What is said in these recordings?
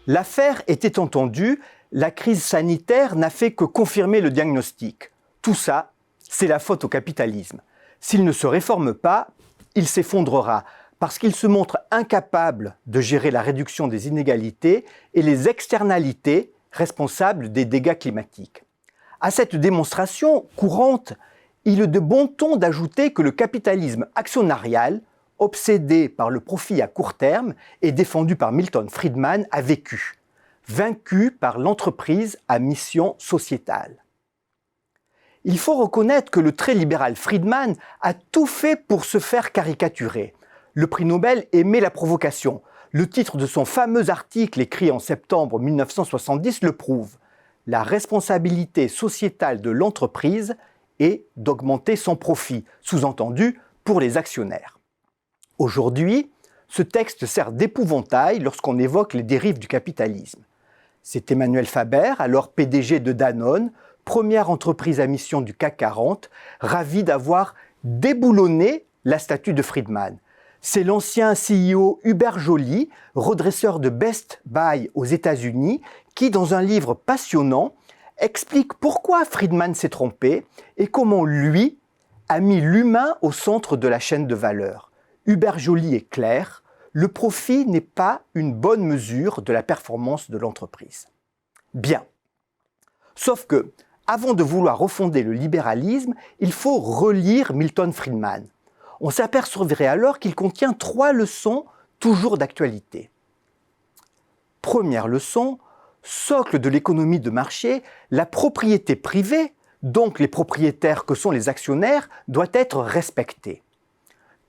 L'affaire était entendue, la crise sanitaire n'a fait que confirmer le diagnostic. Tout ça, c'est la faute au capitalisme. S'il ne se réforme pas, il s'effondrera parce qu'il se montre incapable de gérer la réduction des inégalités et les externalités responsables des dégâts climatiques. À cette démonstration courante, il est de bon ton d'ajouter que le capitalisme actionnarial, obsédé par le profit à court terme et défendu par Milton Friedman, a vaincu par l'entreprise à mission sociétale. Il faut reconnaître que le très libéral Friedman a tout fait pour se faire caricaturer. Le prix Nobel aimait la provocation. Le titre de son fameux article écrit en septembre 1970 le prouve. La responsabilité sociétale de l'entreprise est d'augmenter son profit, sous-entendu pour les actionnaires. Aujourd'hui, ce texte sert d'épouvantail lorsqu'on évoque les dérives du capitalisme. C'est Emmanuel Faber, alors PDG de Danone, première entreprise à mission du CAC 40, ravi d'avoir déboulonné la statue de Friedman. C'est l'ancien CEO Hubert Joly, redresseur de Best Buy aux États-Unis, qui, dans un livre passionnant, explique pourquoi Friedman s'est trompé et comment lui a mis l'humain au centre de la chaîne de valeur. Hubert Joly est clair, le profit n'est pas une bonne mesure de la performance de l'entreprise. Bien. Sauf que, avant de vouloir refonder le libéralisme, il faut relire Milton Friedman. On s'apercevrait alors qu'il contient 3 leçons toujours d'actualité. Première leçon, socle de l'économie de marché, la propriété privée, donc les propriétaires que sont les actionnaires, doit être respectée.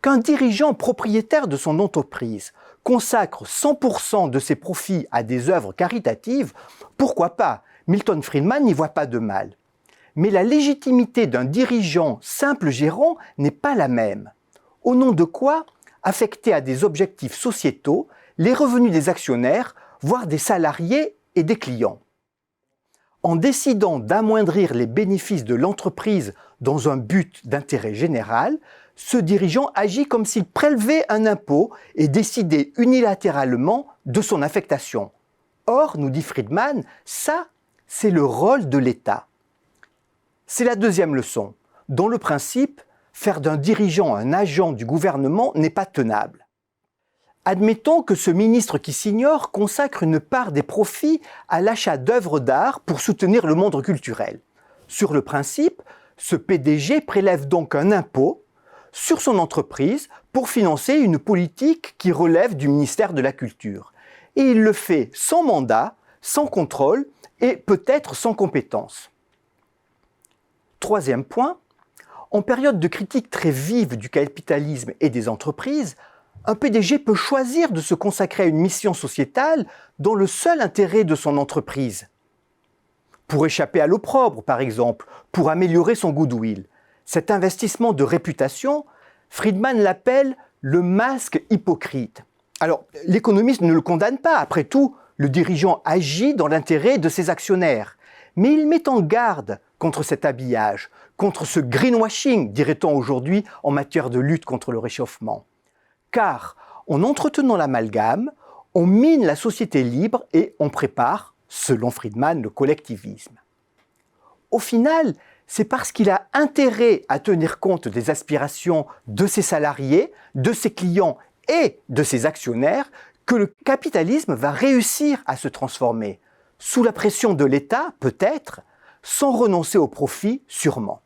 Qu'un dirigeant propriétaire de son entreprise consacre 100% de ses profits à des œuvres caritatives, pourquoi pas? Milton Friedman n'y voit pas de mal. Mais la légitimité d'un dirigeant simple gérant n'est pas la même. Au nom de quoi affecter à des objectifs sociétaux les revenus des actionnaires, voire des salariés et des clients. En décidant d'amoindrir les bénéfices de l'entreprise dans un but d'intérêt général, ce dirigeant agit comme s'il prélevait un impôt et décidait unilatéralement de son affectation. Or, nous dit Friedman, ça, c'est le rôle de l'État. C'est la deuxième leçon, dont le principe, faire d'un dirigeant un agent du gouvernement n'est pas tenable. Admettons que ce ministre qui s'ignore consacre une part des profits à l'achat d'œuvres d'art pour soutenir le monde culturel. Sur le principe, ce PDG prélève donc un impôt sur son entreprise pour financer une politique qui relève du ministère de la Culture. Et il le fait sans mandat, sans contrôle et peut-être sans compétence. Troisième point, en période de critique très vive du capitalisme et des entreprises, un PDG peut choisir de se consacrer à une mission sociétale dans le seul intérêt de son entreprise. Pour échapper à l'opprobre, par exemple, pour améliorer son goodwill. Cet investissement de réputation, Friedman l'appelle le masque hypocrite. Alors, l'économiste ne le condamne pas, après tout, le dirigeant agit dans l'intérêt de ses actionnaires. Mais il met en garde contre cet habillage, contre ce greenwashing, dirait-on aujourd'hui, en matière de lutte contre le réchauffement. Car, en entretenant l'amalgame, on mine la société libre et on prépare, selon Friedman, le collectivisme. Au final, c'est parce qu'il a intérêt à tenir compte des aspirations de ses salariés, de ses clients et de ses actionnaires que le capitalisme va réussir à se transformer. Sous la pression de l'État, peut-être, sans renoncer au profit, sûrement.